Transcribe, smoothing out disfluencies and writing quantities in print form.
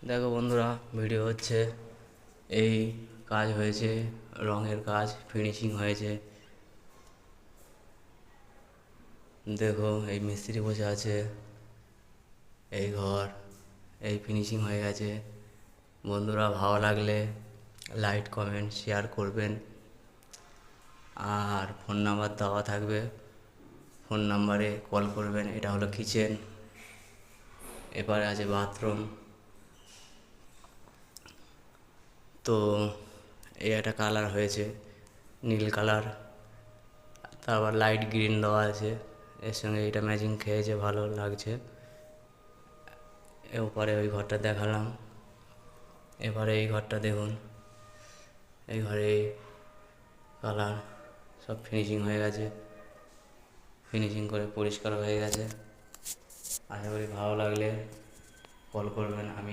দেখো বন্ধুরা, ভিডিও হচ্ছে, এই কাজ হয়েছে, রঙের কাজ ফিনিশিং হয়েছে। দেখো এই মিস্ত্রি বসে আছে, এই ঘর, এই ফিনিশিং হয়ে গেছে। বন্ধুরা ভালো লাগলে লাইক কমেন্ট শেয়ার করবেন, আর ফোন নাম্বার দেওয়া থাকবে, ফোন নাম্বারে কল করবেন। এটা হলো কিচেন, এবারে আছে বাথরুম। তো এই একটা কালার হয়েছে, নীল কালার, তারপর লাইট গ্রিন দেওয়া আছে, এর সঙ্গে এটা ম্যাচিং খেয়েছে, ভালো লাগছে। এরপরে ওই ঘরটা দেখালাম, এবারে এই ঘরটা দেখুন। এই ঘরে কালার সব ফিনিশিং হয়ে গেছে, ফিনিশিং করে পরিষ্কার হয়ে গেছে। আশা করি ভালো লাগলে কল করবেন। আমি